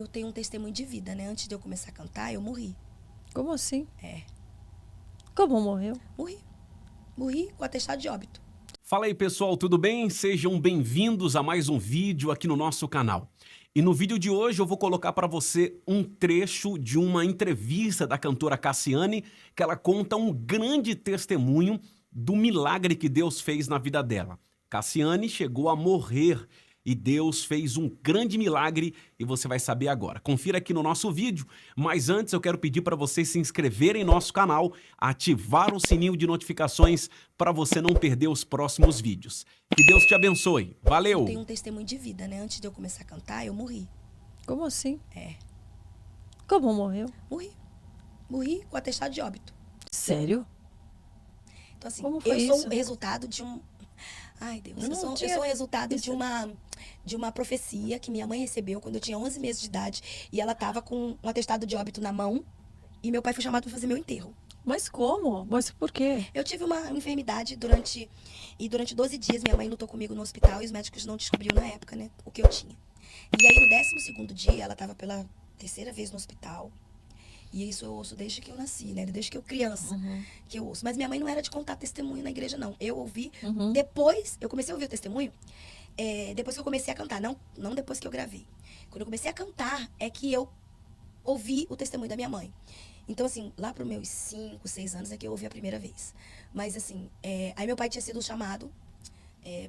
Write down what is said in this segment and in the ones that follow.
Eu tenho um testemunho de vida, né? Antes de eu começar a cantar, eu morri. Como assim? É, Como morreu? morri. Morri com atestado de óbito. Fala aí pessoal, tudo bem? Sejam bem-vindos a mais um vídeo aqui no nosso canal. E no vídeo de hoje eu vou colocar para você um trecho de uma entrevista da cantora Cassiane, que ela conta um grande testemunho do milagre que Deus fez na vida dela. Cassiane chegou a morrer e Deus fez um grande milagre e você vai saber agora. Confira aqui no nosso vídeo, mas antes eu quero pedir para vocês se inscreverem no nosso canal, ativar o sininho de notificações para você não perder os próximos vídeos. Que Deus te abençoe. Valeu! Eu tenho um testemunho de vida, né? Antes de eu começar a cantar, eu morri. Como assim? É, Como morreu? morri. Morri com atestado de óbito. Sério? Então, assim, Como foi eu sou isso? o resultado de um... Ai, Deus, eu Não sou tinha- o resultado isso- de uma profecia que minha mãe recebeu quando eu tinha 11 meses de idade. E ela tava com um atestado de óbito na mão. E meu pai foi chamado para fazer meu enterro. Mas como? Mas por quê? Eu tive uma enfermidade durante 12 dias minha mãe lutou comigo no hospital e os médicos não descobriram na época, né, o que eu tinha. E aí no 12º dia, ela estava pela terceira vez no hospital. E isso eu ouço desde que eu nasci, né, desde que eu criança, que eu ouço. Mas minha mãe não era de contar testemunho na igreja, não. Eu ouvi, depois, eu comecei a ouvir o testemunho, depois que eu comecei a cantar, não depois que eu gravei. Quando eu comecei a cantar, é que eu ouvi o testemunho da minha mãe. Então, assim, lá para os meus 5, 6 anos é que eu ouvi a primeira vez. Mas, assim, aí meu pai tinha sido chamado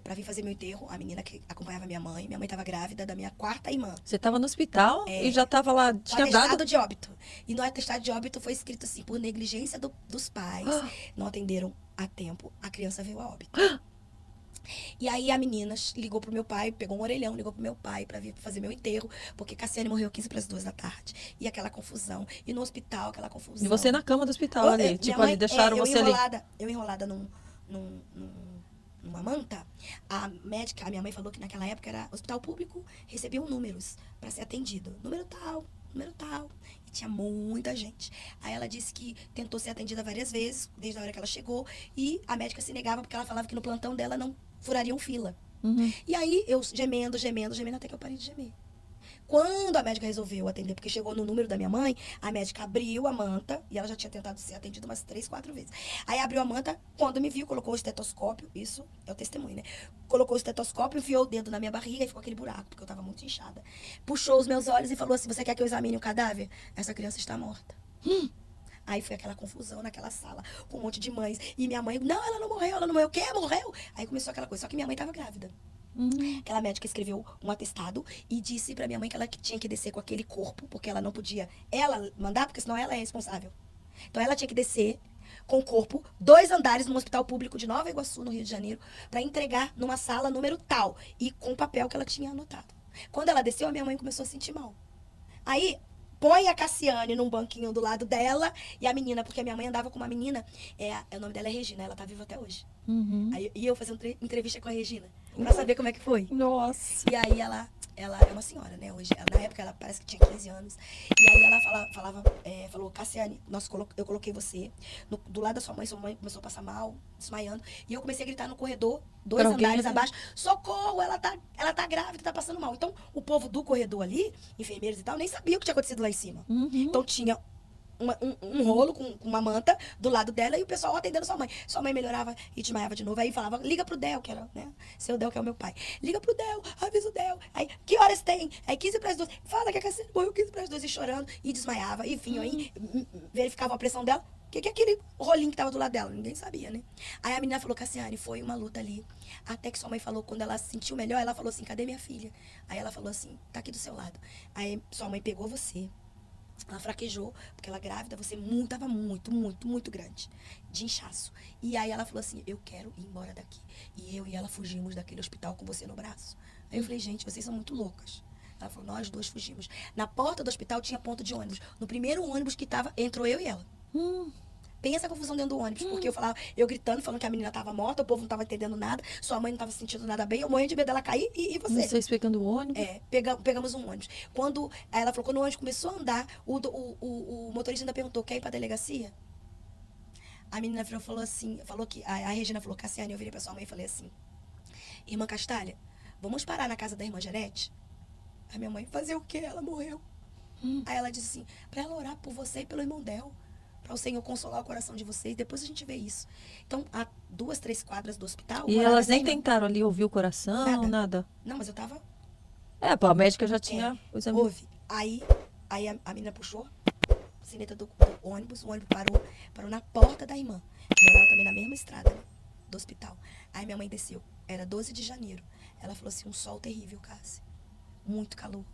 para vir fazer meu enterro. A menina que acompanhava minha mãe estava grávida da minha quarta irmã. Você estava no hospital e já estava lá, O tinha atestado dado... de óbito. E no atestado de óbito foi escrito assim, por negligência dos pais, não atenderam a tempo, a criança veio a óbito. E aí a menina ligou pro meu pai, pegou um orelhão, ligou pro meu pai pra vir fazer meu enterro, porque Cassiane morreu 15 para as 2 da tarde. E aquela confusão. E no hospital, aquela confusão. E você na cama do hospital Eu- ali, minha tipo mãe- ali, deixaram eu você ali. Eu enrolada numa manta, a médica, a minha mãe falou que naquela época era hospital público, recebiam números para ser atendido. Número tal, número tal. E tinha muita gente. Aí ela disse que tentou ser atendida várias vezes, desde a hora que ela chegou, e a médica se negava porque ela falava que no plantão dela não furariam fila. E aí eu gemendo, até que eu parei de gemer. Quando a médica resolveu atender, porque chegou no número da minha mãe, a médica abriu a manta, e ela já tinha tentado ser atendida umas 3, 4 vezes. Aí abriu a manta, quando me viu, colocou o estetoscópio, isso é o testemunho, né? Colocou o estetoscópio, enfiou o dedo na minha barriga e ficou aquele buraco, porque eu tava muito inchada. Puxou os meus olhos e falou assim, você quer que eu examine o cadáver? Essa criança está morta. Aí foi aquela confusão naquela sala, com um monte de mães. E minha mãe, não, ela não morreu, ela não morreu. O quê? Morreu? Aí começou aquela coisa, só que minha mãe tava grávida. Aquela médica escreveu um atestado e disse pra minha mãe que ela tinha que descer com aquele corpo, porque ela não podia ela mandar, porque senão ela é responsável. Então ela tinha que descer com o corpo, 2 andares num hospital público de Nova Iguaçu, no Rio de Janeiro, pra entregar numa sala número tal, e com o papel que ela tinha anotado. Quando ela desceu, a minha mãe começou a sentir mal. Aí põe a Cassiane num banquinho do lado dela e a menina, porque a minha mãe andava com uma menina, o nome dela é Regina, ela tá viva até hoje. Aí, e eu fazendo entrevista com a Regina, pra saber como é que foi. Nossa. E aí ela é uma senhora, né, hoje. Na época ela parece que tinha 15 anos. E aí ela falou, Cassiane, eu coloquei você do lado da sua mãe começou a passar mal, desmaiando. E eu comecei a gritar no corredor, 2 Pra alguém, andares né? abaixo, socorro, ela tá grávida, tá passando mal. Então, o povo do corredor ali, enfermeiros e tal, nem sabia o que tinha acontecido lá em cima. Então tinha um rolo com uma manta do lado dela e o pessoal atendendo sua mãe. Sua mãe melhorava e desmaiava de novo. Aí falava, liga pro Del, que era, né? Seu Del, que é o meu pai. Liga pro Del, avisa o Del. Aí, que horas tem? Aí 15 para as 2. Fala que a Cassiane morreu 15 para as 2 e chorando e desmaiava. Enfim, aí verificava a pressão dela. O que é aquele rolinho que tava do lado dela? Ninguém sabia, né? Aí a menina falou, Cassiane, foi uma luta ali. Até que sua mãe falou, quando ela se sentiu melhor, ela falou assim, cadê minha filha? Aí ela falou assim, tá aqui do seu lado. Aí sua mãe pegou você. Ela fraquejou, porque ela grávida, você tava muito grande, de inchaço. E aí ela falou assim, eu quero ir embora daqui. E eu e ela fugimos daquele hospital com você no braço. Aí eu falei, gente, vocês são muito loucas. Ela falou, nós 2 fugimos. Na porta do hospital tinha ponto de ônibus. No primeiro ônibus que tava, entrou eu e ela. Pensa a confusão dentro do ônibus, porque eu gritando, falando que a menina tava morta, o povo não tava entendendo nada, sua mãe não tava sentindo nada bem, eu morrendo de medo dela cair e você. Vocês pegando o ônibus? Pegamos um ônibus. Aí ela falou, quando o ônibus começou a andar, o motorista ainda perguntou, quer ir pra delegacia? A menina falou assim, a Regina falou, Cassiane, eu virei pra sua mãe e falei assim, irmã Castalha, vamos parar na casa da irmã Janete? A minha mãe, fazer o quê? Ela morreu. Aí ela disse assim, pra ela orar por você e pelo irmão dela. Pra o Senhor consolar o coração de vocês. Depois a gente vê isso. Então, a 2, 3 quadras do hospital. E morava elas essa nem irmã. tentaram ali ouvir o coração, Nada. nada. Não, mas eu tava... É, pô, a médica já tinha o exame. Houve. Aí a menina puxou a sineta do ônibus, o ônibus parou na porta da irmã. Morava também na mesma estrada, né, do hospital. Aí minha mãe desceu. Era 12 de janeiro. Ela falou assim, um sol terrível, Cássia. Muito calor.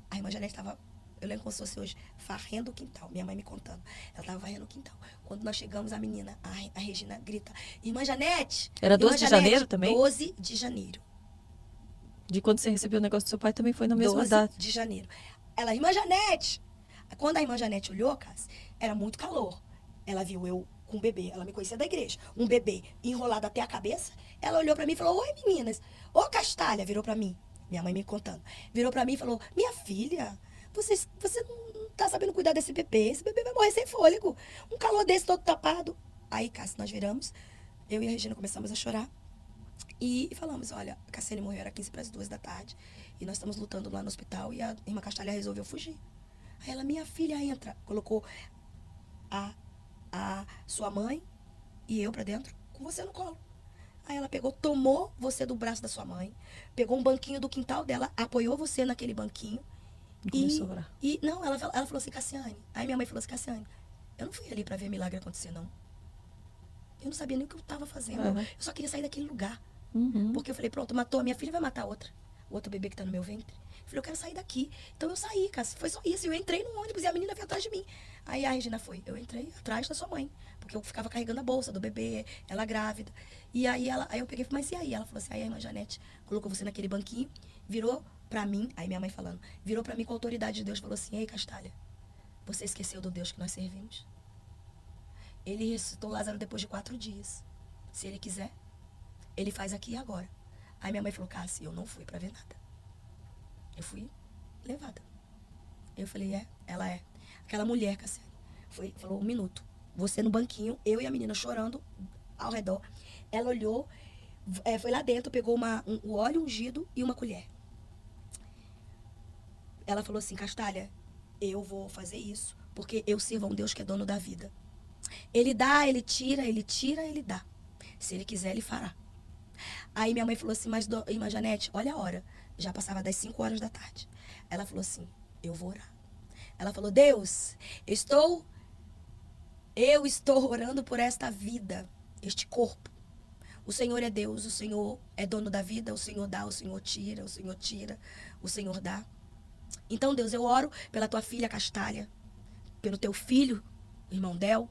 A irmã Janete estava, eu lembro como se fosse hoje, varrendo o quintal. Minha mãe me contando. Ela estava varrendo o quintal. Quando nós chegamos, a menina, a Regina, grita, Irmã Janete! Era Irmã 12 de Janete, janeiro também? 12 de janeiro. De quando você recebeu o negócio do seu pai também foi na mesma 12 data. de janeiro. Ela, Irmã Janete! Quando a Irmã Janete olhou, Cássia, era muito calor. Ela viu eu com um bebê, ela me conhecia da igreja, um bebê enrolado até a cabeça. Ela olhou pra mim e falou, oi meninas, ô Castalha, virou pra mim, minha mãe me contando, virou pra mim e falou, minha filha, você não tá sabendo cuidar desse bebê, esse bebê vai morrer sem fôlego, um calor desse todo tapado. Aí, Cássia, nós viramos, eu e a Regina começamos a chorar e falamos, olha, a Cassiane morreu, era 15 para as 2 da tarde, e nós estamos lutando lá no hospital e a Irmã Castalha resolveu fugir. Aí ela, minha filha, entra, colocou a sua mãe e eu pra dentro, com você no colo. Aí ela pegou, tomou você do braço da sua mãe, pegou um banquinho do quintal dela, apoiou você naquele banquinho. Começou a orar. Não, ela falou assim, Cassiane. Aí minha mãe falou assim, Cassiane, eu não fui ali pra ver milagre acontecer, não. Eu não sabia nem o que eu tava fazendo. Uhum. Eu só queria sair daquele lugar. Uhum. Porque eu falei, pronto, matou a minha filha, vai matar outra. O outro bebê que tá no meu ventre. Eu falei, eu quero sair daqui. Então eu saí, Cássia. Foi só isso. Eu entrei no ônibus e a menina veio atrás de mim. Aí a Regina foi. Eu entrei atrás da sua mãe. Porque eu ficava carregando a bolsa do bebê, ela grávida. E aí eu peguei, mas e aí? Ela falou assim, aí a irmã Janete colocou você naquele banquinho, virou pra mim, aí minha mãe falando, virou pra mim com a autoridade de Deus, falou assim, ei, Castalha, você esqueceu do Deus que nós servimos? Ele ressuscitou Lázaro depois de 4 dias. Se ele quiser, ele faz aqui e agora. Aí minha mãe falou, Cássia, eu não fui pra ver nada. Eu fui levada. Eu falei, ela é. Aquela mulher, Cassiane, falou 1 minuto. Você no banquinho, eu e a menina chorando ao redor. Ela olhou, foi lá dentro, pegou um óleo ungido e uma colher. Ela falou assim, Castalha, eu vou fazer isso, porque eu sirvo a um Deus que é dono da vida. Ele dá, ele tira, ele dá. Se ele quiser, ele fará. Aí minha mãe falou assim, mas irmã Janete, olha a hora. Já passava das 5 horas da tarde. Ela falou assim, eu vou orar. Ela falou, Deus, eu estou orando por esta vida, este corpo. O Senhor é Deus, o Senhor é dono da vida, o Senhor dá, o Senhor tira, o Senhor dá. Então, Deus, eu oro pela tua filha Castalha, pelo teu filho, o irmão Del,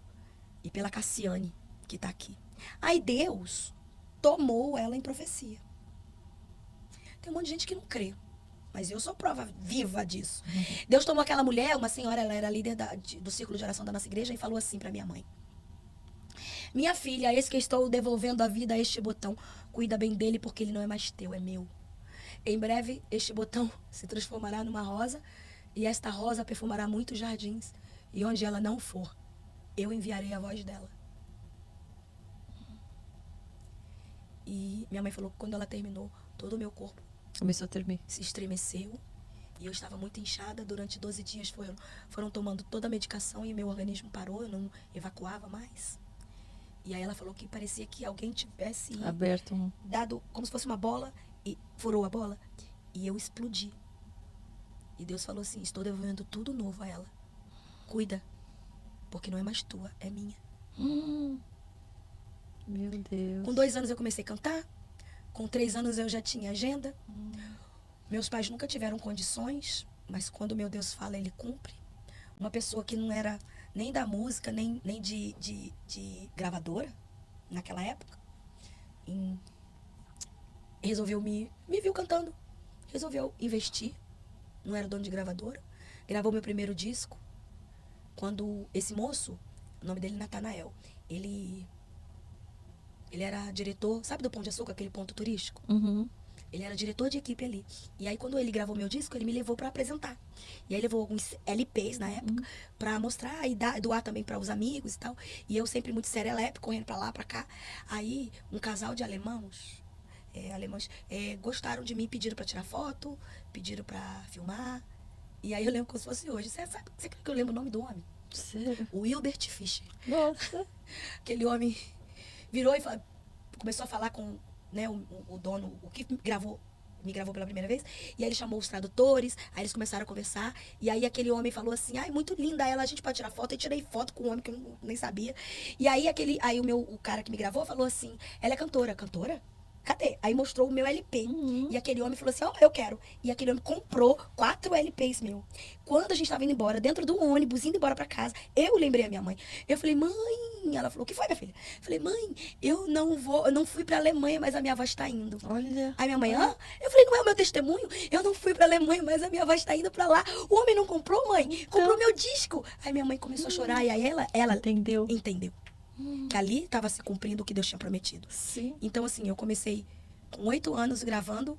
e pela Cassiane, que está aqui. Aí Deus tomou ela em profecia. Tem um monte de gente que não crê, mas eu sou prova viva disso. Deus tomou aquela mulher, uma senhora, ela era líder do círculo de oração da nossa igreja, e falou assim para minha mãe, minha filha, eis que estou devolvendo a vida a este botão, cuida bem dele porque ele não é mais teu, é meu. Em breve, este botão se transformará numa rosa, e esta rosa perfumará muitos jardins, e onde ela não for, eu enviarei a voz dela. E minha mãe falou que quando ela terminou, todo o meu corpo Começou a tremer. se estremeceu. E eu estava muito inchada. Durante 12 dias foram tomando toda a medicação e meu organismo parou. Eu não evacuava mais. E aí ela falou que parecia que alguém tivesse Aberto. dado como se fosse uma bola e furou a bola. E eu explodi. E Deus falou assim, estou devolvendo tudo novo a ela. Cuida, porque não é mais tua, é minha. Meu Deus. Com 2 anos eu comecei a cantar. Com 3 anos eu já tinha agenda. Meus pais nunca tiveram condições, mas quando meu Deus fala, ele cumpre. Uma pessoa que não era nem da música, nem de gravadora, naquela época, resolveu me viu cantando. Resolveu investir. Não era dono de gravadora. Gravou meu primeiro disco. Quando esse moço, o nome dele é Natanael, ele era diretor, sabe do Pão de Açúcar, aquele ponto turístico? Uhum. Ele era diretor de equipe ali. E aí, quando ele gravou meu disco, ele me levou pra apresentar. E aí, levou alguns LPs na época, pra mostrar e doar também para os amigos e tal. E eu sempre muito serelepe, correndo pra lá, pra cá. Aí, um casal de alemães gostaram de mim, pediram pra tirar foto, pediram pra filmar. E aí eu lembro como se fosse hoje. Você quer que eu lembro o nome do homem? Sério? O Wilbert Fischer. Nossa. Aquele homem virou e começou a falar com, né, o dono, o que me gravou pela primeira vez, e aí ele chamou os tradutores, aí eles começaram a conversar, e aí aquele homem falou assim, ai, muito linda ela, a gente pode tirar foto, e tirei foto com um homem que eu nem sabia, e aí o cara que me gravou falou assim, ela é cantora. Cantora? Cadê? Aí mostrou o meu LP. E aquele homem falou assim, ó, eu quero. E aquele homem comprou 4 LPs meu. Quando a gente tava indo embora, dentro do ônibus, indo embora pra casa, eu lembrei a minha mãe. Eu falei, mãe... Ela falou, o que foi, minha filha? Eu falei, mãe, eu não fui pra Alemanha, mas a minha avó está indo. Olha. Aí minha mãe, Eu falei, não é o meu testemunho? Eu não fui pra Alemanha, mas a minha avó está indo pra lá. O homem não comprou, mãe? Comprou meu disco. Aí minha mãe começou a chorar, e aí ela Entendeu? Que ali estava se cumprindo o que Deus tinha prometido. Sim. Então, assim, eu comecei com 8 anos gravando,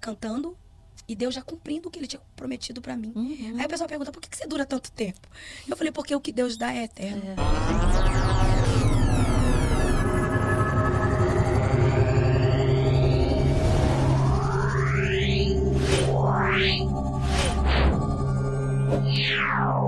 cantando, e Deus já cumprindo o que Ele tinha prometido pra mim. Aí o pessoal pergunta, por que você dura tanto tempo? Eu falei, porque o que Deus dá é eterno. Yeah.